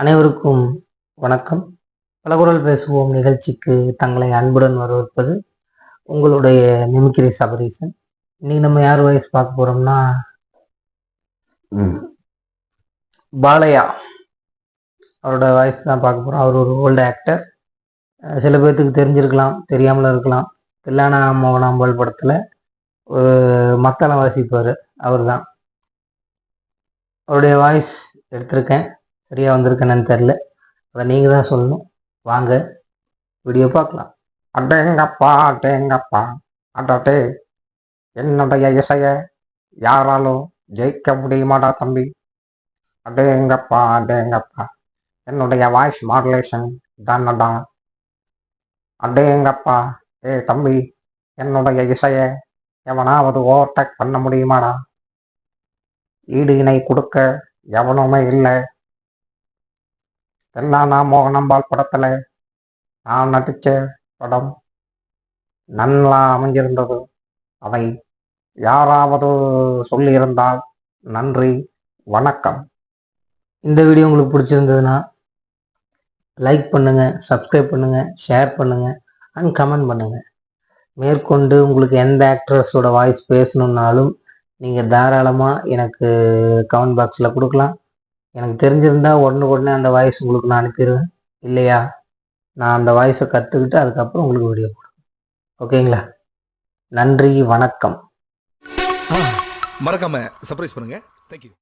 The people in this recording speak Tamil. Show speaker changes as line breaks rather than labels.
அனைவருக்கும் வணக்கம். பலகுரல் பேசுவோம் நிகழ்ச்சிக்கு தங்களை அன்புடன் வரவேற்பது உங்களுடைய மிமிக்ரி சபரீசன். இன்னைக்கு நம்ம யார் வாய்ஸ் பார்க்க போறோம்னா பாலையா அவரோட வாய்ஸ் தான் பார்க்க போறோம். அவர் ஒரு ஓல்டு ஆக்டர். சில பேர்த்துக்கு தெரிஞ்சிருக்கலாம், தெரியாமல இருக்கலாம். தில்லானா மோகனாம்பாள் படத்துல ஒரு மக்களை வாசிப்பார், அவர் தான். அவருடைய வாய்ஸ் எடுத்திருக்கேன், சரியா வந்திருக்கேன்னு தெரில, அதை நீங்கள் தான் சொல்லணும். வாங்க வீடியோ பார்க்கலாம்.
அடேங்கப்பா அடேங்கப்பா அடடே, என்னுடைய இசைய யாராலும் ஜெயிக்க முடியுமாடா தம்பி. அடேங்கப்பா அடேங்கப்பா, என்னுடைய வாய்ஸ் மாடுலேஷன் தானடா. அடேங்கப்பா, தம்பி, என்னுடைய இசைய எவனாவது ஓவர்டேக் பண்ண முடியுமாடா? ஈடு இணை கொடுக்க எவனுமே இல்லை. தில்லானா மோகனாம்பாள் படத்துல நான் நடிச்ச படம் நல்லா அமைஞ்சிருந்தது. அதை யாராவது சொல்லியிருந்தால் நன்றி, வணக்கம்.
இந்த வீடியோ உங்களுக்கு பிடிச்சிருந்ததுன்னா லைக் பண்ணுங்கள், சப்ஸ்கிரைப் பண்ணுங்கள், ஷேர் பண்ணுங்கள் அண்ட் கமெண்ட் பண்ணுங்கள். மேற்கொண்டு உங்களுக்கு எந்த ஆக்ட்ரஸோட வாய்ஸ் பேசணுன்னாலும் நீங்கள் தாராளமாக எனக்கு கமெண்ட் பாக்ஸில் கொடுக்கலாம். எனக்கு தெரிஞ்சிருந்தால் உடனே அந்த வாய்ஸ் உங்களுக்கு நான் அனுப்பிடுவேன். இல்லையா, நான் அந்த வாய்ஸை கற்றுக்கிட்டு அதுக்கப்புறம் உங்களுக்கு வீடியோ போடுவேன். ஓகேங்களா? நன்றி, வணக்கம்.
மறக்காம சர்ப்ரைஸ் பண்ணுங்க. தேங்க்யூ.